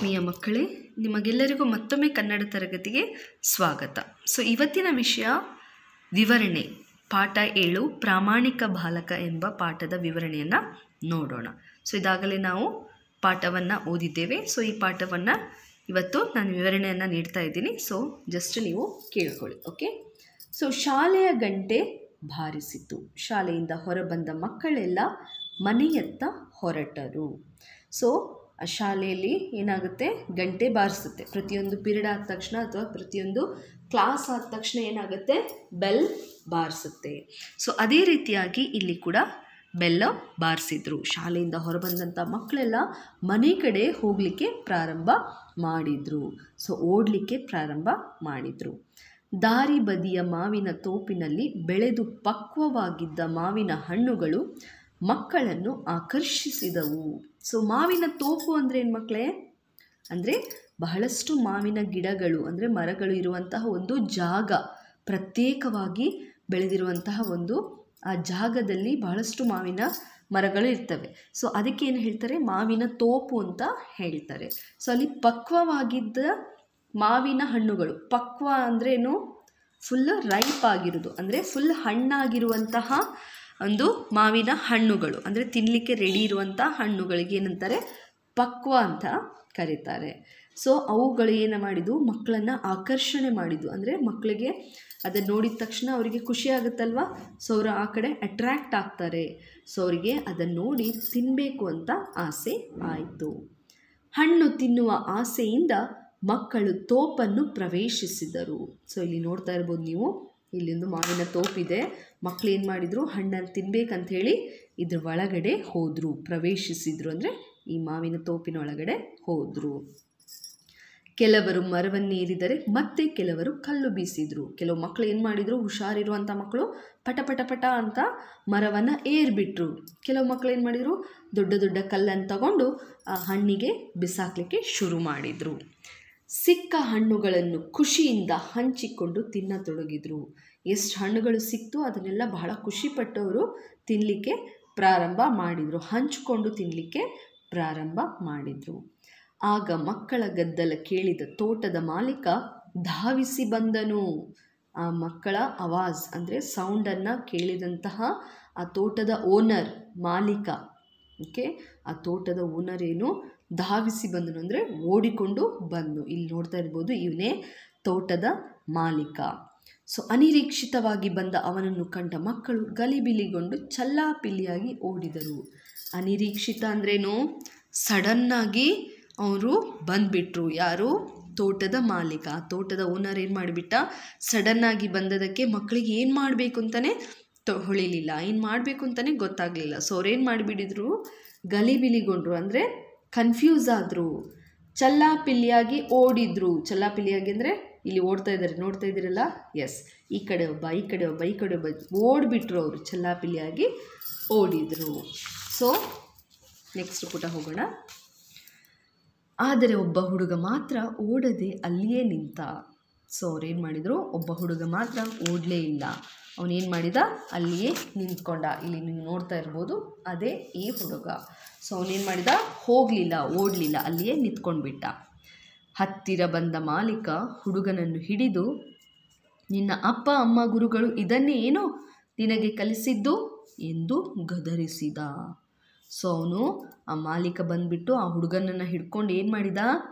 ಆತ್ಮೀಯ ಮಕ್ಕಳೇ, ನಿಮಗೆಲ್ಲರಿಗೂ ಮತ್ತೊಮ್ಮೆ ಕನ್ನಡ ತರಗತಿಗೆ ಸ್ವಾಗತ. ಇವತ್ತಿನ ವಿಷಯ ವಿವರಣೆ, ಪಾಠ 7 ಪ್ರಾಮಾಣಿಕ ಬಾಲಕ ಎಂಬ ಪಾಠದ ವಿವರಣೆಯನ್ನು ನೋಡೋಣ. ಇದಾಗಲೇ ನಾವು ಪಾಠವನ್ನು ಓದಿದ್ದೇವೆ. ಈ ಪಾಠವನ್ನು ಇವತ್ತು ನಾನು ವಿವರಣೆಯನ್ನು ನೀಡ್ತಾ ಇದ್ದೀನಿ. ಜಸ್ಟ್ ನೀವು ಕೇಳ್ಕೊಳ್ಳಿ. ಓಕೆ. ಶಾಲೆಯ ಗಂಟೆ ಬಾರಿಸಿತು. ಶಾಲೆಯಿಂದ ಹೊರಬಂದ ಮಕ್ಕಳೆಲ್ಲ ಮನೆಯತ್ತ ಹೊರಟರು. ಆ ಶಾಲೆಯಲ್ಲಿ ಏನಾಗುತ್ತೆ, ಗಂಟೆ ಬಾರಿಸುತ್ತೆ. ಪ್ರತಿಯೊಂದು ಪಿರಿಯಡ್ ಆದ ತಕ್ಷಣ ಅಥವಾ ಪ್ರತಿಯೊಂದು ಕ್ಲಾಸ್ ಆದ ತಕ್ಷಣ ಏನಾಗುತ್ತೆ, ಬೆಲ್ ಬಾರಿಸುತ್ತೆ. ಅದೇ ರೀತಿಯಾಗಿ ಇಲ್ಲಿ ಕೂಡ ಬೆಲ್ಲ ಬಾರಿಸಿದ್ರು. ಶಾಲೆಯಿಂದ ಹೊರಬಂದಂಥ ಮಕ್ಕಳೆಲ್ಲ ಮನೆ ಕಡೆ ಹೋಗಲಿಕ್ಕೆ ಪ್ರಾರಂಭ ಮಾಡಿದರು. ಓಡಲಿಕ್ಕೆ ಪ್ರಾರಂಭ ಮಾಡಿದರು. ದಾರಿ ಬದಿಯ ಮಾವಿನ ತೋಪಿನಲ್ಲಿ ಬೆಳೆದು ಪಕ್ವವಾಗಿದ್ದ ಮಾವಿನ ಹಣ್ಣುಗಳು ಮಕ್ಕಳನ್ನು ಆಕರ್ಷಿಸಿದವು. ಮಾವಿನ ತೋಪು ಅಂದರೆ ಏನು ಮಕ್ಕಳೇ? ಅಂದರೆ ಬಹಳಷ್ಟು ಮಾವಿನ ಗಿಡಗಳು ಅಂದರೆ ಮರಗಳು ಇರುವಂತಹ ಒಂದು ಜಾಗ, ಪ್ರತ್ಯೇಕವಾಗಿ ಬೆಳೆದಿರುವಂತಹ ಒಂದು ಆ ಜಾಗದಲ್ಲಿ ಬಹಳಷ್ಟು ಮಾವಿನ ಮರಗಳು ಇರ್ತವೆ. ಅದಕ್ಕೆ ಏನು ಹೇಳ್ತಾರೆ, ಮಾವಿನ ತೋಪು ಅಂತ ಹೇಳ್ತಾರೆ. ಅಲ್ಲಿ ಪಕ್ವವಾಗಿದ್ದ ಮಾವಿನ ಹಣ್ಣುಗಳು. ಪಕ್ವ ಅಂದ್ರೇನು? ಫುಲ್ ರೈಪ್ ಆಗಿರೋದು, ಅಂದರೆ ಫುಲ್ ಹಣ್ಣಾಗಿರುವಂತಹ ಒಂದು ಮಾವಿನ ಹಣ್ಣುಗಳು, ಅಂದರೆ ತಿನ್ನಲಿಕ್ಕೆ ರೆಡಿ ಇರುವಂಥ ಹಣ್ಣುಗಳಿಗೆ ಏನಂತಾರೆ, ಪಕ್ವ ಅಂತ ಕರೀತಾರೆ. ಅವುಗಳು ಏನು ಮಾಡಿದ್ವು, ಮಕ್ಕಳನ್ನು ಆಕರ್ಷಣೆ ಮಾಡಿದ್ವು. ಅಂದರೆ ಮಕ್ಕಳಿಗೆ ಅದನ್ನು ನೋಡಿದ ತಕ್ಷಣ ಅವರಿಗೆ ಖುಷಿ ಆಗುತ್ತಲ್ವ. ಅವರು ಆ ಕಡೆ ಅಟ್ರ್ಯಾಕ್ಟ್ ಆಗ್ತಾರೆ. ಅವರಿಗೆ ಅದನ್ನು ನೋಡಿ ತಿನ್ನಬೇಕು ಅಂತ ಆಸೆ ಆಯಿತು. ಹಣ್ಣು ತಿನ್ನುವ ಆಸೆಯಿಂದ ಮಕ್ಕಳು ತೋಪನ್ನು ಪ್ರವೇಶಿಸಿದರು. ಇಲ್ಲಿ ನೋಡ್ತಾ ಇರ್ಬೋದು ನೀವು, ಇಲ್ಲೊಂದು ಮಾವಿನ ತೋಪಿದೆ. ಮಕ್ಕಳು ಏನು ಮಾಡಿದರು, ಹಣ್ಣನ್ನು ತಿನ್ಬೇಕಂತ ಹೇಳಿ ಇದ್ರ ಒಳಗಡೆ ಹೋದರು, ಪ್ರವೇಶಿಸಿದರು. ಅಂದರೆ ಈ ಮಾವಿನ ತೋಪಿನ ಒಳಗಡೆ ಹೋದರು. ಕೆಲವರು ಮರವನ್ನೇರಿದರೆ ಮತ್ತೆ ಕೆಲವರು ಕಲ್ಲು ಬೀಸಿದರು. ಕೆಲವು ಮಕ್ಕಳು ಏನು ಮಾಡಿದರು, ಹುಷಾರಿರುವಂಥ ಮಕ್ಕಳು ಪಟ ಪಟ ಪಟ ಅಂತ ಮರವನ್ನು ಏರ್ಬಿಟ್ರು. ಕೆಲವು ಮಕ್ಕಳು ಏನು ಮಾಡಿದರು, ದೊಡ್ಡ ದೊಡ್ಡ ಕಲ್ಲನ್ನು ತಗೊಂಡು ಆ ಹಣ್ಣಿಗೆ ಬಿಸಾಕಲಿಕ್ಕೆ ಶುರು ಮಾಡಿದರು. ಸಿಕ್ಕ ಹಣ್ಣುಗಳನ್ನು ಖುಷಿಯಿಂದ ಹಂಚಿಕೊಂಡು ತಿನ್ನತೊಡಗಿದ್ರು. ಎಷ್ಟು ಹಣ್ಣುಗಳು ಸಿಕ್ತು ಅದನ್ನೆಲ್ಲ ಬಹಳ ಖುಷಿಪಟ್ಟವರು ತಿನ್ನಲಿಕ್ಕೆ ಪ್ರಾರಂಭ ಮಾಡಿದರು, ಹಂಚಿಕೊಂಡು ತಿನ್ನಲಿಕ್ಕೆ ಪ್ರಾರಂಭ ಮಾಡಿದರು. ಆಗ ಮಕ್ಕಳ ಗದ್ದಲ ಕೇಳಿದ ತೋಟದ ಮಾಲೀಕ ಧಾವಿಸಿ ಬಂದನು. ಆ ಮಕ್ಕಳ ಆವಾಜ್ ಅಂದರೆ ಸೌಂಡನ್ನು ಕೇಳಿದಂತಹ ಆ ತೋಟದ ಓನರ್, ಮಾಲೀಕ, ಓಕೆ, ಆ ತೋಟದ ಓನರ್ ಏನು ಧಾವಿಸಿ ಬಂದನು ಅಂದರೆ ಓಡಿಕೊಂಡು ಬಂದು. ಇಲ್ಲಿ ನೋಡ್ತಾ ಇರ್ಬೋದು, ಇವನೇ ತೋಟದ ಮಾಲೀಕ. ಅನಿರೀಕ್ಷಿತವಾಗಿ ಬಂದ ಅವನನ್ನು ಕಂಡ ಮಕ್ಕಳು ಗಲಿಬಿಲಿಗೊಂಡು ಚಲ್ಲಾಪಿಲ್ಲಿಯಾಗಿ ಓಡಿದರು. ಅನಿರೀಕ್ಷಿತ ಅಂದ್ರೇನು? ಸಡನ್ನಾಗಿ ಅವರು ಬಂದುಬಿಟ್ರು. ಯಾರು? ತೋಟದ ಮಾಲೀಕ, ತೋಟದ ಓನರ್ ಏನು ಮಾಡಿಬಿಟ್ಟ, ಸಡನ್ನಾಗಿ ಬಂದದಕ್ಕೆ ಮಕ್ಕಳಿಗೆ ಏನು ಮಾಡಬೇಕು ಅಂತಲೇ ಹೊಳಿಲಿಲ್ಲ, ಏನು ಮಾಡಬೇಕು ಅಂತಲೇ ಗೊತ್ತಾಗಲಿಲ್ಲ. ಅವ್ರೇನು ಮಾಡಿಬಿಟ್ಟಿದ್ರು, ಗಲಿಬಿಲಿಗೊಂಡ್ರು ಅಂದರೆ ಕನ್ಫ್ಯೂಸ್ ಆದರು, ಚಲ್ಲಾಪಿಲ್ಲಿಯಾಗಿ ಓಡಿದ್ರು. ಚಲ್ಲಾಪಿಲ್ಲಿಯಾಗಿ ಅಂದರೆ ಇಲ್ಲಿ ಓಡ್ತಾ ಇದ್ದಾರೆ, ನೋಡ್ತಾ ಇದ್ದೀರಲ್ಲ. ಎಸ್, ಈ ಕಡೆ ಒಬ್ಬ, ಈ ಕಡೆ ಒಬ್ಬ, ಈ ಕಡೆ ಒಬ್ಬ ಓಡಿಬಿಟ್ರು. ಅವರು ಚಲ್ಲಾಪಿಲ್ಲಿಯಾಗಿ ಓಡಿದರು. ನೆಕ್ಸ್ಟ್ ಪುಟ ಹೋಗೋಣ. ಆದರೆ ಒಬ್ಬ ಹುಡುಗ ಮಾತ್ರ ಓಡದೆ ಅಲ್ಲಿಯೇ ನಿಂತ. ಅವ್ರೇನು ಮಾಡಿದರು, ಒಬ್ಬ ಹುಡುಗ ಮಾತ್ರ ಓಡಲೇ ಇಲ್ಲ. ಅವನೇನು ಮಾಡಿದ, ಅಲ್ಲಿಯೇ ನಿಂತ್ಕೊಂಡ. ಇಲ್ಲಿ ನೀವು ನೋಡ್ತಾ ಇರ್ಬೋದು, ಅದೇ ಈ ಹುಡುಗ. ಅವನೇನು ಮಾಡಿದ, ಹೋಗಲಿಲ್ಲ, ಓಡಲಿಲ್ಲ, ಅಲ್ಲಿಯೇ ನಿಂತ್ಕೊಂಡ್ಬಿಟ್ಟ. ಹತ್ತಿರ ಬಂದ ಮಾಲೀಕ ಹುಡುಗನನ್ನು ಹಿಡಿದು, ನಿನ್ನ ಅಪ್ಪ ಅಮ್ಮ ಗುರುಗಳು ಇದನ್ನೇ ಏನೋ ನಿನಗೆ ಕಲಿಸಿದ್ದು ಎಂದು ಗದರಿಸಿದ. ಅವನು, ಆ ಮಾಲೀಕ ಬಂದುಬಿಟ್ಟು ಆ ಹುಡುಗನನ್ನು ಹಿಡ್ಕೊಂಡು ಏನು ಮಾಡಿದ,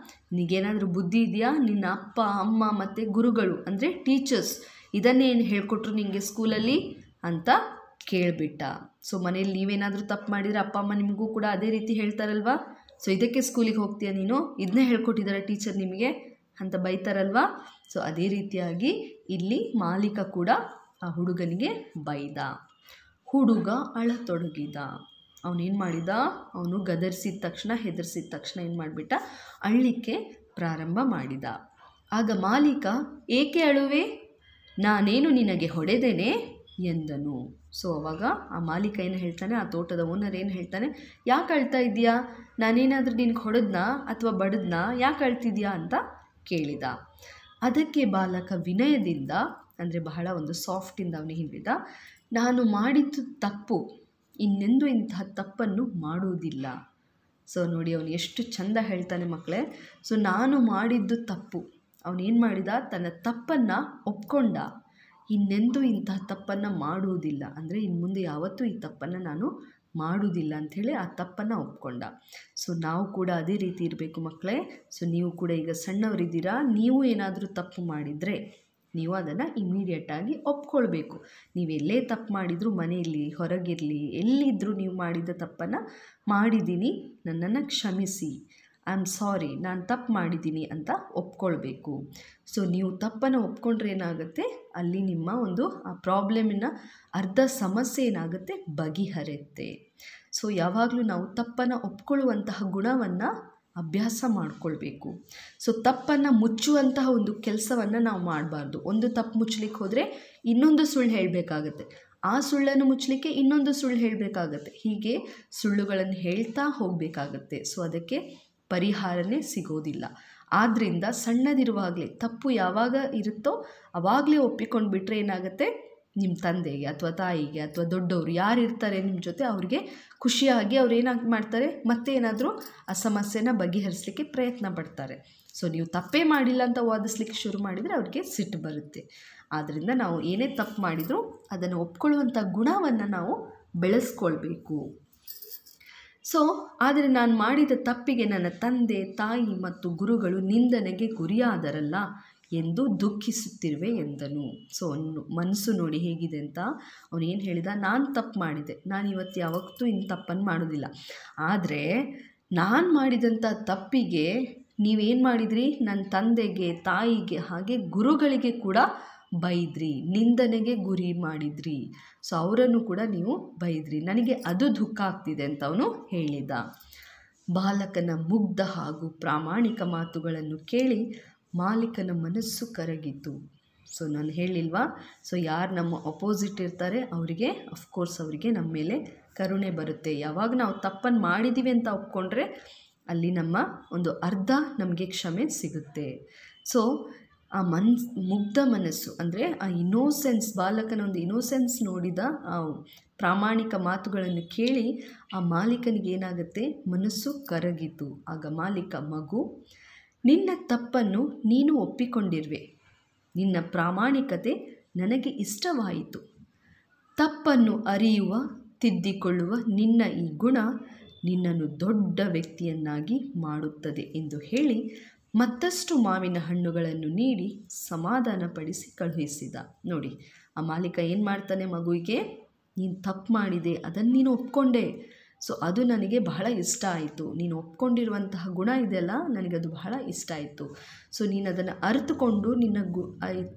ನಿನಗೇನಾದರೂ ಬುದ್ಧಿ ಇದೆಯಾ, ನಿನ್ನ ಅಪ್ಪ ಅಮ್ಮ ಮತ್ತು ಗುರುಗಳು ಅಂದರೆ ಟೀಚರ್ಸ್ ಇದನ್ನೇನು ಹೇಳ್ಕೊಟ್ರು ನಿನಗೆ ಸ್ಕೂಲಲ್ಲಿ ಅಂತ ಕೇಳಿಬಿಟ್ಟ. ಮನೇಲಿ ನೀವೇನಾದರೂ ತಪ್ಪು ಮಾಡಿದರೆ ಅಪ್ಪ ಅಮ್ಮ ನಿಮಗೂ ಕೂಡ ಅದೇ ರೀತಿ ಹೇಳ್ತಾರಲ್ವ. ಇದಕ್ಕೆ ಸ್ಕೂಲಿಗೆ ಹೋಗ್ತೀಯ ನೀನು, ಇದನ್ನೇ ಹೇಳ್ಕೊಟ್ಟಿದ್ದಾರೆ ಟೀಚರ್ ನಿಮಗೆ ಅಂತ ಬೈತಾರಲ್ವ. ಅದೇ ರೀತಿಯಾಗಿ ಇಲ್ಲಿ ಮಾಲೀಕ ಕೂಡ ಆ ಹುಡುಗನಿಗೆ ಬೈದ. ಹುಡುಗ ಅಳತೊಡಗಿದ. ಅವನೇನು ಮಾಡಿದ, ಅವನು ಗದರಿಸಿದ ತಕ್ಷಣ, ಹೆದರಿಸಿದ ತಕ್ಷಣ ಏನು ಮಾಡಿಬಿಟ್ಟ, ಅಳ್ಳಿಕ್ಕೆ ಪ್ರಾರಂಭ ಮಾಡಿದ. ಆಗ ಮಾಲೀಕ, ಏಕೆ ಅಳುವೆ, ನಾನೇನು ನಿನಗೆ ಹೊಡೆದೇನೆ ಎಂದನು. ಅವಾಗ ಆ ಮಾಲೀಕ ಏನು ಹೇಳ್ತಾನೆ, ಆ ತೋಟದ ಓನರ್ ಏನು ಹೇಳ್ತಾನೆ, ಯಾಕೆ ಅಳ್ತಾ ಇದೆಯಾ, ನಾನೇನಾದರೂ ನಿನಗೆ ಹೊಡೆದ್ನಾ ಅಥವಾ ಬಡಿದ್ನಾ, ಯಾಕೆ ಅಳ್ತಿದ್ಯಾ ಅಂತ ಕೇಳಿದ. ಅದಕ್ಕೆ ಬಾಲಕ ವಿನಯದಿಂದ ಅಂದರೆ ಬಹಳ ಒಂದು ಸಾಫ್ಟಿಂದ ಅವನಿಗೆ ಹೇಳಿದ, ನಾನು ಮಾಡಿದ್ದು ತಪ್ಪು, ಇನ್ನೆಂದೂ ಇಂತಹ ತಪ್ಪನ್ನು ಮಾಡುವುದಿಲ್ಲ. ಸೊ ನೋಡಿ ಅವನು ಎಷ್ಟು ಚಂದ ಹೇಳ್ತಾನೆ ಮಕ್ಕಳೇ. ಸೊ ನಾನು ಮಾಡಿದ್ದು ತಪ್ಪು, ಅವನೇನು ಮಾಡಿದ, ತನ್ನ ತಪ್ಪನ್ನು ಒಪ್ಕೊಂಡ, ಇನ್ನೆಂದೂ ಇಂತಹ ತಪ್ಪನ್ನು ಮಾಡುವುದಿಲ್ಲ, ಅಂದರೆ ಇನ್ನು ಮುಂದೆ ಯಾವತ್ತೂ ಈ ತಪ್ಪನ್ನು ನಾನು ಮಾಡುವುದಿಲ್ಲ ಅಂಥೇಳಿ ಆ ತಪ್ಪನ್ನು ಒಪ್ಕೊಂಡ. ಸೊ ನಾವು ಕೂಡ ಅದೇ ರೀತಿ ಇರಬೇಕು ಮಕ್ಕಳೇ. ಸೊ ನೀವು ಕೂಡ ಈಗ ಸಣ್ಣವರಿದ್ದೀರಾ, ನೀವು ಏನಾದರೂ ತಪ್ಪು ಮಾಡಿದರೆ ನೀವು ಅದನ್ನು ಇಮಿಡಿಯೇಟಾಗಿ ಒಪ್ಕೊಳ್ಬೇಕು. ನೀವೆಲ್ಲೇ ತಪ್ಪು ಮಾಡಿದರೂ, ಮನೆಯಲ್ಲಿ ಹೊರಗಿರಲಿ ಎಲ್ಲಿದ್ದರೂ ನೀವು ಮಾಡಿದ ತಪ್ಪನ್ನು ಮಾಡಿದ್ದೀನಿ, ನನ್ನನ್ನು ಕ್ಷಮಿಸಿ, ಐ ಆಮ್ ಸಾರಿ, ನಾನು ತಪ್ಪು ಮಾಡಿದ್ದೀನಿ ಅಂತ ಒಪ್ಕೊಳ್ಬೇಕು. ಸೊ ನೀವು ತಪ್ಪನ್ನು ಒಪ್ಕೊಂಡ್ರೆ ಏನಾಗುತ್ತೆ, ಅಲ್ಲಿ ನಿಮ್ಮ ಒಂದು ಆ ಪ್ರಾಬ್ಲಮಿನ ಅರ್ಧ ಸಮಸ್ಯೆ ಏನಾಗುತ್ತೆ, ಬಗೆಹರಿಯುತ್ತೆ. ಸೊ ಯಾವಾಗಲೂ ನಾವು ತಪ್ಪನ್ನು ಒಪ್ಕೊಳ್ಳುವಂತಹ ಗುಣವನ್ನು ಅಭ್ಯಾಸ ಮಾಡಿಕೊಳ್ಬೇಕು. ಸೊ ತಪ್ಪನ್ನು ಮುಚ್ಚುವಂತಹ ಒಂದು ಕೆಲಸವನ್ನು ನಾವು ಮಾಡಬಾರ್ದು. ಒಂದು ತಪ್ಪು ಮುಚ್ಚಲಿಕ್ಕೆ ಹೋದರೆ ಇನ್ನೊಂದು ಸುಳ್ಳು ಹೇಳಬೇಕಾಗತ್ತೆ, ಆ ಸುಳ್ಳನ್ನು ಮುಚ್ಚಲಿಕ್ಕೆ ಇನ್ನೊಂದು ಸುಳ್ಳು ಹೇಳಬೇಕಾಗತ್ತೆ, ಹೀಗೆ ಸುಳ್ಳುಗಳನ್ನು ಹೇಳ್ತಾ ಹೋಗಬೇಕಾಗತ್ತೆ. ಸೊ ಅದಕ್ಕೆ ಪರಿಹಾರನೇ ಸಿಗೋದಿಲ್ಲ. ಆದ್ದರಿಂದ ಸಣ್ಣದಿರುವಾಗಲೇ ತಪ್ಪು ಯಾವಾಗ ಇರುತ್ತೋ ಆವಾಗಲೇ ಒಪ್ಪಿಕೊಂಡು ಬಿಟ್ಟರೆ ಏನಾಗುತ್ತೆ, ನಿಮ್ಮ ತಂದೆಗೆ ಅಥವಾ ತಾಯಿಗೆ ಅಥವಾ ದೊಡ್ಡವರು ಯಾರು ಇರ್ತಾರೆ ನಿಮ್ಮ ಜೊತೆ, ಅವ್ರಿಗೆ ಖುಷಿಯಾಗಿ ಅವ್ರು ಏನಾಗಿ ಮಾಡ್ತಾರೆ, ಮತ್ತೆ ಏನಾದರೂ ಆ ಸಮಸ್ಯೆನ ಬಗೆಹರಿಸಲಿಕ್ಕೆ ಪ್ರಯತ್ನ ಪಡ್ತಾರೆ. ಸೊ ನೀವು ತಪ್ಪೇ ಮಾಡಿಲ್ಲ ಅಂತ ವಾದಿಸ್ಲಿಕ್ಕೆ ಶುರು ಮಾಡಿದರೆ ಅವ್ರಿಗೆ ಸಿಟ್ಟು ಬರುತ್ತೆ. ಆದ್ದರಿಂದ ನಾವು ಏನೇ ತಪ್ಪು ಮಾಡಿದರೂ ಅದನ್ನು ಒಪ್ಕೊಳ್ಳುವಂಥ ಗುಣವನ್ನು ನಾವು ಬೆಳೆಸ್ಕೊಳ್ಬೇಕು. ಸೊ ಆದರೆ ನಾನು ಮಾಡಿದ ತಪ್ಪಿಗೆ ನನ್ನ ತಂದೆ ತಾಯಿ ಮತ್ತು ಗುರುಗಳು ನಿಂದನೆಗೆ ಗುರಿಯಾದರಲ್ಲ ಎಂದು ದುಃಖಿಸುತ್ತಿರುವೆ ಎಂದನು. ಸೊ ಅವನು ಮನಸ್ಸು ನೋಡಿ ಹೇಗಿದೆ ಅಂತ. ಅವನು ಏನು ಹೇಳಿದ, ನಾನು ತಪ್ಪು ಮಾಡಿದೆ, ನಾನು ಇವತ್ತು ಯಾವತ್ತೂ ಇನ್ನು ತಪ್ಪನ್ನು ಮಾಡೋದಿಲ್ಲ, ಆದರೆ ನಾನು ಮಾಡಿದಂಥ ತಪ್ಪಿಗೆ ನೀವೇನು ಮಾಡಿದ್ರಿ, ನನ್ನ ತಂದೆಗೆ ತಾಯಿಗೆ ಹಾಗೆ ಗುರುಗಳಿಗೆ ಕೂಡ ಬೈದ್ರಿ, ನಿಂದನೆಗೆ ಗುರಿ ಮಾಡಿದ್ರಿ. ಸೊ ಅವರನ್ನು ಕೂಡ ನೀವು ಬೈದ್ರಿ, ನನಗೆ ಅದು ದುಃಖ ಆಗ್ತಿದೆ ಅಂತ ಅವನು ಹೇಳಿದ. ಬಾಲಕನ ಮುಗ್ಧ ಹಾಗೂ ಪ್ರಾಮಾಣಿಕ ಮಾತುಗಳನ್ನು ಕೇಳಿ ಮಾಲೀಕನ ಮನಸ್ಸು ಕರಗಿತು. ಸೊ ನಾನು ಹೇಳಿಲ್ವಾ, ಸೊ ಯಾರು ನಮ್ಮ ಅಪೋಸಿಟ್ ಇರ್ತಾರೆ ಅವರಿಗೆ ಅಫ್ಕೋರ್ಸ್ ಅವರಿಗೆ ನಮ್ಮ ಮೇಲೆ ಕರುಣೆ ಬರುತ್ತೆ. ಯಾವಾಗ ನಾವು ತಪ್ಪನ್ನು ಮಾಡಿದ್ದೀವಿ ಅಂತ ಒಪ್ಕೊಂಡ್ರೆ ಅಲ್ಲಿ ನಮ್ಮ ಒಂದು ಅರ್ಧ ನಮಗೆ ಕ್ಷಮೆ ಸಿಗುತ್ತೆ. ಸೊ ಆ ಮುಗ್ಧ ಮನಸ್ಸು ಅಂದರೆ ಆ ಇನ್ನೋಸೆನ್ಸ್, ಬಾಲಕನ ಒಂದು ಇನ್ನೋಸೆನ್ಸ್ ನೋಡಿದ ಆ ಪ್ರಾಮಾಣಿಕ ಮಾತುಗಳನ್ನು ಕೇಳಿ ಆ ಮಾಲೀಕನಿಗೆ ಏನಾಗುತ್ತೆ, ಮನಸ್ಸು ಕರಗಿತು. ಆಗ ಮಾಲೀಕ, ಮಗು, ನಿನ್ನ ತಪ್ಪನ್ನು ನೀನು ಒಪ್ಪಿಕೊಂಡಿರುವೆ, ನಿನ್ನ ಪ್ರಾಮಾಣಿಕತೆ ನನಗೆ ಇಷ್ಟವಾಯಿತು. ತಪ್ಪನ್ನು ಅರಿಯುವ, ತಿದ್ದಿಕೊಳ್ಳುವ ನಿನ್ನ ಈ ಗುಣ ನಿನ್ನನ್ನು ದೊಡ್ಡ ವ್ಯಕ್ತಿಯನ್ನಾಗಿ ಮಾಡುತ್ತದೆ ಎಂದು ಹೇಳಿ ಮತ್ತಷ್ಟು ಮಾವಿನ ಹಣ್ಣುಗಳನ್ನು ನೀಡಿ ಸಮಾಧಾನಪಡಿಸಿ ಕಳುಹಿಸಿದ. ನೋಡಿ ಆ ಮಾಲೀಕ ಏನು ಮಾಡ್ತಾನೆ, ಮಗುವಿಗೆ ನೀನು ತಪ್ಪು ಮಾಡಿದೆ, ಅದನ್ನು ನೀನು ಒಪ್ಕೊಂಡೆ, ಸೊ ಅದು ನನಗೆ ಬಹಳ ಇಷ್ಟ ಆಯಿತು, ನೀನು ಒಪ್ಕೊಂಡಿರುವಂತಹ ಗುಣ ಇದೆಯಲ್ಲ ನನಗದು ಬಹಳ ಇಷ್ಟ ಆಯಿತು. ಸೊ ನೀನು ಅದನ್ನು ಅರಿತುಕೊಂಡು ನಿನ್ನ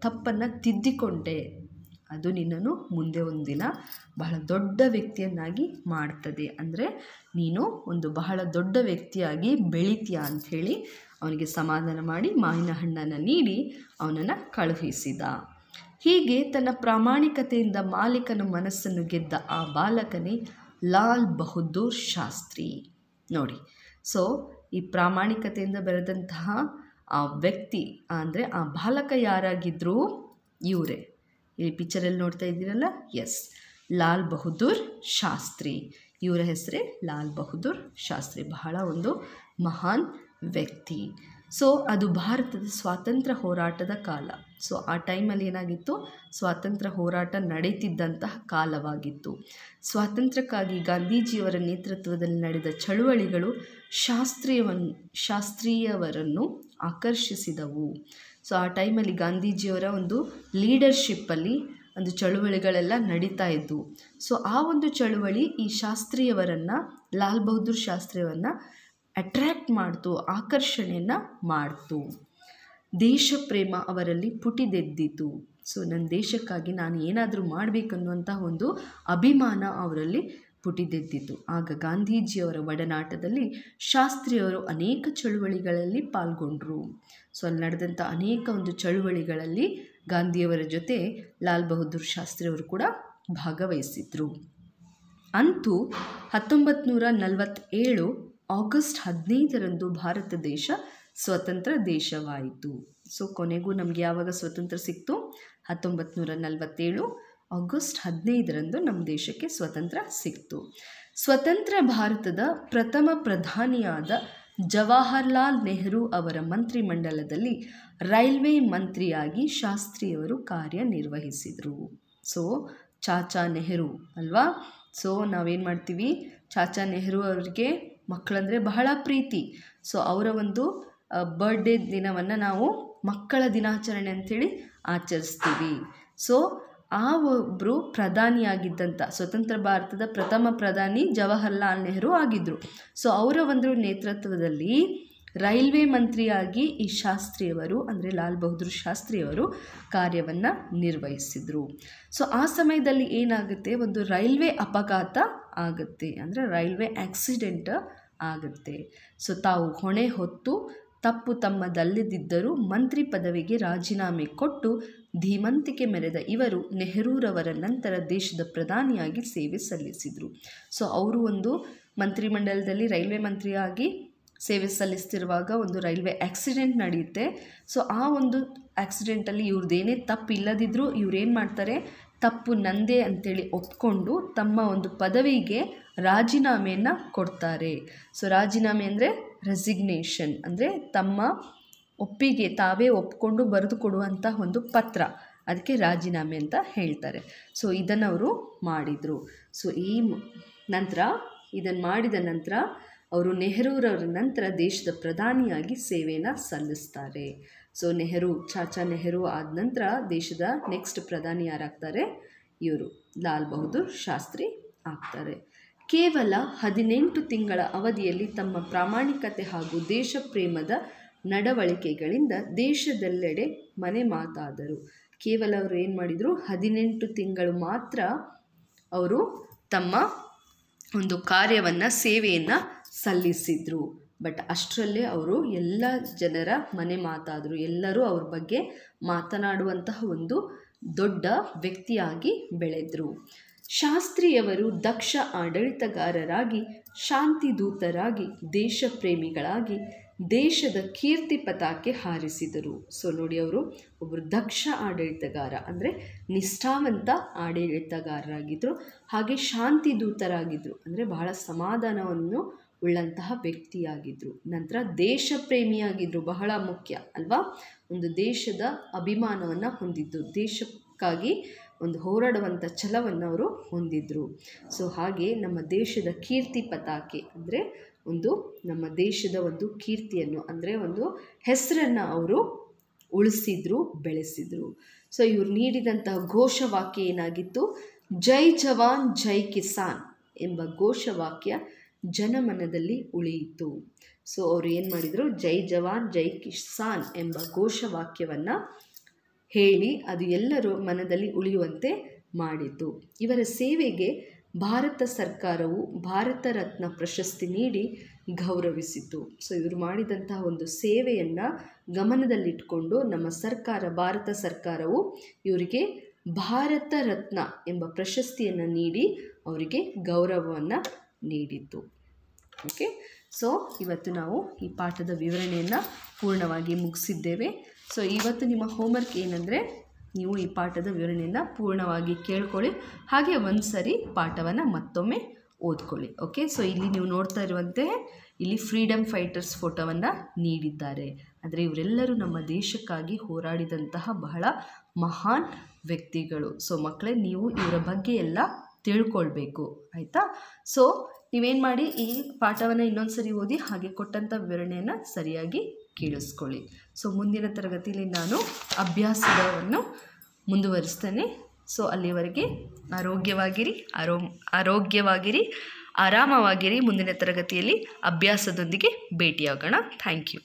ತಪ್ಪನ್ನು ತಿದ್ದಿಕೊಂಡೆ, ಅದು ನಿನ್ನನ್ನು ಮುಂದೆ ಒಂದಿನ ಬಹಳ ದೊಡ್ಡ ವ್ಯಕ್ತಿಯನ್ನಾಗಿ ಮಾಡ್ತದೆ, ಅಂದರೆ ನೀನು ಒಂದು ಬಹಳ ದೊಡ್ಡ ವ್ಯಕ್ತಿಯಾಗಿ ಬೆಳಿತೀಯ ಅಂಥೇಳಿ ಅವನಿಗೆ ಸಮಾಧಾನ ಮಾಡಿ ಮಾವಿನ ಹಣ್ಣನ್ನು ನೀಡಿ ಅವನನ್ನು ಕಳುಹಿಸಿದ. ಹೀಗೆ ತನ್ನ ಪ್ರಾಮಾಣಿಕತೆಯಿಂದ ಮಾಲೀಕನ ಮನಸ್ಸನ್ನು ಗೆದ್ದ ಆ ಬಾಲಕನೇ ಲಾಲ್ ಬಹದ್ದೂರ್ ಶಾಸ್ತ್ರಿ. ನೋಡಿ, ಸೊ ಈ ಪ್ರಾಮಾಣಿಕತೆಯಿಂದ ಬೆಳೆದಂತಹ ಆ ವ್ಯಕ್ತಿ ಅಂದರೆ ಆ ಬಾಲಕ ಯಾರಾಗಿದ್ದರು, ಇವರೇ ಈ ಪಿಕ್ಚರಲ್ಲಿ ನೋಡ್ತಾ ಇದ್ದೀರಲ್ಲ, ಎಸ್, ಲಾಲ್ ಬಹದ್ದೂರ್ ಶಾಸ್ತ್ರಿ. ಇವರ ಹೆಸರೇ ಲಾಲ್ ಬಹದ್ದೂರ್ ಶಾಸ್ತ್ರಿ, ಬಹಳ ಒಂದು ಮಹಾನ್ ವ್ಯಕ್ತಿ. ಸೊ ಅದು ಭಾರತದ ಸ್ವಾತಂತ್ರ್ಯ ಹೋರಾಟದ ಕಾಲ. ಸೊ ಆ ಟೈಮಲ್ಲಿ ಏನಾಗಿತ್ತು, ಸ್ವಾತಂತ್ರ್ಯ ಹೋರಾಟ ನಡೀತಿದ್ದಂತಹ ಕಾಲವಾಗಿತ್ತು. ಸ್ವಾತಂತ್ರ್ಯಕ್ಕಾಗಿ ಗಾಂಧೀಜಿಯವರ ನೇತೃತ್ವದಲ್ಲಿ ನಡೆದ ಚಳುವಳಿಗಳು ಶಾಸ್ತ್ರೀಯವರನ್ನು ಆಕರ್ಷಿಸಿದವು. ಸೊ ಆ ಟೈಮಲ್ಲಿ ಗಾಂಧೀಜಿಯವರ ಒಂದು ಲೀಡರ್ಶಿಪ್ಪಲ್ಲಿ ಒಂದು ಚಳುವಳಿಗಳೆಲ್ಲ ನಡೀತಾ ಇದ್ದವು. ಸೊ ಆ ಒಂದು ಚಳುವಳಿ ಈ ಶಾಸ್ತ್ರಿಯವರನ್ನು, ಲಾಲ್ ಬಹದ್ದೂರ್ ಶಾಸ್ತ್ರಿಯವರನ್ನು ಅಟ್ರ್ಯಾಕ್ಟ್ ಮಾಡ್ತು, ಆಕರ್ಷಣೆಯನ್ನು ಮಾಡ್ತು. ದೇಶ ಪ್ರೇಮ ಅವರಲ್ಲಿ ಪುಟಿದೆದ್ದಿತು. ಸೊ ನನ್ನ ದೇಶಕ್ಕಾಗಿ ನಾನು ಏನಾದರೂ ಮಾಡಬೇಕನ್ನುವಂತಹ ಒಂದು ಅಭಿಮಾನ ಅವರಲ್ಲಿ ಪುಟಿದೆದ್ದಿತು. ಆಗ ಗಾಂಧೀಜಿಯವರ ಒಡನಾಟದಲ್ಲಿ ಶಾಸ್ತ್ರಿಯವರು ಅನೇಕ ಚಳುವಳಿಗಳಲ್ಲಿ ಪಾಲ್ಗೊಂಡರು. ಸೊ ಅಲ್ಲಿ ನಡೆದಂಥ ಅನೇಕ ಒಂದು ಚಳುವಳಿಗಳಲ್ಲಿ ಗಾಂಧಿಯವರ ಜೊತೆ ಲಾಲ್ ಬಹದ್ದೂರ್ ಶಾಸ್ತ್ರಿಯವರು ಕೂಡ ಭಾಗವಹಿಸಿದ್ರು. ಅಂತೂ 1947 ಆಗಸ್ಟ್ 15ರಂದು ಭಾರತ ದೇಶ ಸ್ವತಂತ್ರ ದೇಶವಾಯಿತು. ಸೊ ಕೊನೆಗೂ ನಮಗೆ ಯಾವಾಗ ಸ್ವತಂತ್ರ ಸಿಕ್ತು, 1947 ಆಗಸ್ಟ್ 15ರಂದು ನಮ್ಮ ದೇಶಕ್ಕೆ ಸ್ವತಂತ್ರ ಸಿಕ್ತು. ಸ್ವತಂತ್ರ ಭಾರತದ ಪ್ರಥಮ ಪ್ರಧಾನಿಯಾದ ಜವಾಹರ್ಲಾಲ್ ನೆಹರು ಅವರ ಮಂತ್ರಿಮಂಡಲದಲ್ಲಿ ರೈಲ್ವೆ ಮಂತ್ರಿಯಾಗಿ ಶಾಸ್ತ್ರಿಯವರು ಕಾರ್ಯನಿರ್ವಹಿಸಿದರು. ಸೊ ಚಾಚಾ ನೆಹರು ಅಲ್ವಾ. ಸೊ ನಾವೇನು ಮಾಡ್ತೀವಿ, ಚಾಚಾ ನೆಹರು ಅವರಿಗೆ ಮಕ್ಕಳಂದರೆ ಬಹಳ ಪ್ರೀತಿ. ಸೊ ಅವರ ಒಂದು ಬರ್ಡೇ ದಿನವನ್ನು ನಾವು ಮಕ್ಕಳ ದಿನಾಚರಣೆ ಅಂಥೇಳಿ ಆಚರಿಸ್ತೀವಿ. ಸೊ ಆ ಒಬ್ಬರು ಪ್ರಧಾನಿಯಾಗಿದ್ದಂಥ ಸ್ವತಂತ್ರ ಭಾರತದ ಪ್ರಥಮ ಪ್ರಧಾನಿ ಜವಾಹರ್ಲಾಲ್ ನೆಹರು ಆಗಿದ್ದರು. ಸೊ ಅವರ ಒಂದು ನೇತೃತ್ವದಲ್ಲಿ ರೈಲ್ವೆ ಮಂತ್ರಿಯಾಗಿ ಈ ಶಾಸ್ತ್ರಿಯವರು ಅಂದರೆ ಲಾಲ್ ಬಹದ್ದೂರ್ ಶಾಸ್ತ್ರಿಯವರು ಕಾರ್ಯವನ್ನು ನಿರ್ವಹಿಸಿದರು. ಸೊ ಆ ಸಮಯದಲ್ಲಿ ಏನಾಗುತ್ತೆ, ಒಂದು ರೈಲ್ವೆ ಅಪಘಾತ ಆಗುತ್ತೆ, ಅಂದರೆ ರೈಲ್ವೆ ಆಕ್ಸಿಡೆಂಟ್ ಆಗುತ್ತೆ. ಸೊ ತಾವು ಹೊಣೆ ಹೊತ್ತು ತಪ್ಪು ತಮ್ಮದಲ್ಲದಿದ್ದರೂ ಮಂತ್ರಿ ಪದವಿಗೆ ರಾಜೀನಾಮೆ ಕೊಟ್ಟು ಧೀಮಂತಿಕೆ ಮೆರೆದ ಇವರು ನೆಹರೂರವರ ನಂತರ ದೇಶದ ಪ್ರಧಾನಿಯಾಗಿ ಸೇವೆ ಸಲ್ಲಿಸಿದರು. ಸೊ ಅವರು ಒಂದು ಮಂತ್ರಿಮಂಡಲದಲ್ಲಿ ರೈಲ್ವೆ ಮಂತ್ರಿಯಾಗಿ ಸೇವೆ ಸಲ್ಲಿಸ್ತಿರುವಾಗ ಒಂದು ರೈಲ್ವೆ ಆಕ್ಸಿಡೆಂಟ್ ನಡೆಯುತ್ತೆ. ಸೊ ಆ ಒಂದು ಆಕ್ಸಿಡೆಂಟಲ್ಲಿ ಇವ್ರದ್ದೇನೇ ತಪ್ಪು ಇಲ್ಲದಿದ್ದರೂ ಇವ್ರೇನು ಮಾಡ್ತಾರೆ, ತಪ್ಪು ನಂದೇ ಅಂತೇಳಿ ಒಪ್ಕೊಂಡು ತಮ್ಮ ಒಂದು ಪದವಿಗೆ ರಾಜೀನಾಮೆಯನ್ನು ಕೊಡ್ತಾರೆ. ಸೊ ರಾಜೀನಾಮೆ ಅಂದರೆ ರೆಸಿಗ್ನೇಷನ್, ಅಂದರೆ ತಮ್ಮ ಒಪ್ಪಿಗೆ ತಾವೇ ಒಪ್ಕೊಂಡು ಬರೆದು ಕೊಡುವಂಥ ಒಂದು ಪತ್ರ, ಅದಕ್ಕೆ ರಾಜೀನಾಮೆ ಅಂತ ಹೇಳ್ತಾರೆ. ಸೊ ಇದನ್ನು ಅವರು ಮಾಡಿದರು. ಸೊ ಈ ನಂತರ ಇದನ್ನು ಮಾಡಿದ ನಂತರ ಅವರು ನೆಹರೂರವರ ನಂತರ ದೇಶದ ಪ್ರಧಾನಿಯಾಗಿ ಸೇವೆಯನ್ನು ಸಲ್ಲಿಸ್ತಾರೆ. ಸೊ ನೆಹರು, ಚಾಚಾ ನೆಹರು ಆದ ನಂತರ ದೇಶದ ನೆಕ್ಸ್ಟ್ ಪ್ರಧಾನಿ ಯಾರಾಗ್ತಾರೆ, ಇವರು ಲಾಲ್ ಬಹದ್ದೂರ್ ಶಾಸ್ತ್ರಿ ಆಗ್ತಾರೆ. ಕೇವಲ 18 ತಿಂಗಳ ಅವಧಿಯಲ್ಲಿ ತಮ್ಮ ಪ್ರಾಮಾಣಿಕತೆ ಹಾಗೂ ದೇಶ ಪ್ರೇಮದ ನಡವಳಿಕೆಗಳಿಂದ ದೇಶದೆಲ್ಲೆಡೆ ಮನೆ ಮಾತಾದರು. ಕೇವಲ ಅವರು ಏನು ಮಾಡಿದರು, 18 ತಿಂಗಳು ಮಾತ್ರ ಅವರು ತಮ್ಮ ಒಂದು ಕಾರ್ಯವನ್ನು ಸೇವೆಯನ್ನು ಸಲ್ಲಿಸಿದರು. ಬಟ್ ಅಷ್ಟರಲ್ಲೇ ಅವರು ಎಲ್ಲ ಜನರ ಮನೆ ಮಾತಾದರು, ಎಲ್ಲರೂ ಅವ್ರ ಬಗ್ಗೆ ಮಾತನಾಡುವಂತಹ ಒಂದು ದೊಡ್ಡ ವ್ಯಕ್ತಿಯಾಗಿ ಬೆಳೆದರು. ಶಾಸ್ತ್ರಿಯವರು ದಕ್ಷ ಆಡಳಿತಗಾರರಾಗಿ, ಶಾಂತಿದೂತರಾಗಿ, ದೇಶ ಪ್ರೇಮಿಗಳಾಗಿ ದೇಶದ ಕೀರ್ತಿ ಪತಾಕೆ ಹಾರಿಸಿದರು. ಸೊ ನೋಡಿ, ಅವರು ಒಬ್ಬರು ದಕ್ಷ ಆಡಳಿತಗಾರ ಅಂದರೆ ನಿಷ್ಠಾವಂತ ಆಡಳಿತಗಾರರಾಗಿದ್ದರು, ಹಾಗೆ ಶಾಂತಿದೂತರಾಗಿದ್ದರು ಅಂದರೆ ಬಹಳ ಸಮಾಧಾನವನ್ನು ಉಳ್ಳಂತಹ ವ್ಯಕ್ತಿಯಾಗಿದ್ದರು. ನಂತರ ದೇಶ ಪ್ರೇಮಿಯಾಗಿದ್ದರು, ಬಹಳ ಮುಖ್ಯ ಅಲ್ವಾ. ಒಂದು ದೇಶದ ಅಭಿಮಾನವನ್ನು ಹೊಂದಿದ್ದು, ದೇಶಕ್ಕಾಗಿ ಒಂದು ಹೋರಾಡುವಂಥ ಛಲವನ್ನು ಅವರು ಹೊಂದಿದ್ರು. ಸೊ ಹಾಗೆ ನಮ್ಮ ದೇಶದ ಕೀರ್ತಿ ಪತಾಕೆ ಅಂದರೆ ಒಂದು ನಮ್ಮ ದೇಶದ ಒಂದು ಕೀರ್ತಿಯನ್ನು ಅಂದರೆ ಒಂದು ಹೆಸರನ್ನು ಅವರು ಉಳಿಸಿದ್ರು, ಬೆಳೆಸಿದರು. ಸೊ ಇವರು ನೀಡಿದಂತಹ ಘೋಷವಾಕ್ಯ ಏನಾಗಿತ್ತು, ಜೈ ಜವಾನ್ ಜೈ ಕಿಸಾನ್ ಎಂಬ ಘೋಷವಾಕ್ಯ ಜನಮನದಲ್ಲಿ ಉಳಿಯಿತು. ಸೊ ಅವರು ಏನು ಮಾಡಿದರು, ಜೈ ಜವಾನ್ ಜೈ ಕಿಸಾನ್ ಎಂಬ ಘೋಷವಾಕ್ಯವನ್ನು ಹೇಳಿ ಅದು ಎಲ್ಲರೂ ಮನದಲ್ಲಿ ಉಳಿಯುವಂತೆ ಮಾಡಿತು. ಇವರ ಸೇವೆಗೆ ಭಾರತ ಸರ್ಕಾರವು ಭಾರತ ರತ್ನ ಪ್ರಶಸ್ತಿ ನೀಡಿ ಗೌರವಿಸಿತು. ಸೊ ಇವರು ಮಾಡಿದಂತಹ ಒಂದು ಸೇವೆಯನ್ನು ಗಮನದಲ್ಲಿಟ್ಟುಕೊಂಡು ನಮ್ಮ ಸರ್ಕಾರ, ಭಾರತ ಸರ್ಕಾರವು ಇವರಿಗೆ ಭಾರತ ರತ್ನ ಎಂಬ ಪ್ರಶಸ್ತಿಯನ್ನು ನೀಡಿ ಅವರಿಗೆ ಗೌರವವನ್ನು ನೀಡಿತು. ಓಕೆ, ಸೊ ಇವತ್ತು ನಾವು ಈ ಪಾಠದ ವಿವರಣೆಯನ್ನು ಪೂರ್ಣವಾಗಿ ಮುಗಿಸಿದ್ದೇವೆ. ಸೊ ಇವತ್ತು ನಿಮ್ಮ ಹೋಮ್ವರ್ಕ್ ಏನಂದರೆ, ನೀವು ಈ ಪಾಠದ ವಿವರಣೆಯನ್ನು ಪೂರ್ಣವಾಗಿ ಕೇಳ್ಕೊಳ್ಳಿ, ಹಾಗೆ ಒಂದು ಸರಿ ಪಾಠವನ್ನು ಮತ್ತೊಮ್ಮೆ ಓದ್ಕೊಳ್ಳಿ. ಓಕೆ, ಸೊ ಇಲ್ಲಿ ನೀವು ನೋಡ್ತಾ ಇರುವಂತೆ ಇಲ್ಲಿ ಫ್ರೀಡಮ್ ಫೈಟರ್ಸ್ ಫೋಟೋವನ್ನು ನೀಡಿದ್ದಾರೆ. ಆದರೆ ಇವರೆಲ್ಲರೂ ನಮ್ಮ ದೇಶಕ್ಕಾಗಿ ಹೋರಾಡಿದಂತಹ ಬಹಳ ಮಹಾನ್ ವ್ಯಕ್ತಿಗಳು. ಸೊ ಮಕ್ಕಳೇ, ನೀವು ಇವರ ಬಗ್ಗೆ ಎಲ್ಲ ತಿಳ್ಕೊಳ್ಬೇಕು, ಆಯಿತಾ. ಸೊ ನೀವೇನು ಮಾಡಿ, ಈ ಪಾಠವನ್ನು ಇನ್ನೊಂದು ಸರಿ ಓದಿ ಹಾಗೆ ಕೊಟ್ಟಂಥ ವಿವರಣೆಯನ್ನು ಸರಿಯಾಗಿ ಕೇಳಿಸ್ಕೊಳ್ಳಿ. ಸೊ ಮುಂದಿನ ತರಗತಿಯಲ್ಲಿ ನಾನು ಅಭ್ಯಾಸವನ್ನು ಮುಂದುವರಿಸ್ತೇನೆ. ಸೊ ಅಲ್ಲಿವರೆಗೆ ಆರೋಗ್ಯವಾಗಿರಿ, ಆರಾಮವಾಗಿರಿ. ಮುಂದಿನ ತರಗತಿಯಲ್ಲಿ ಅಭ್ಯಾಸದೊಂದಿಗೆ ಭೇಟಿಯಾಗೋಣ. Thank you.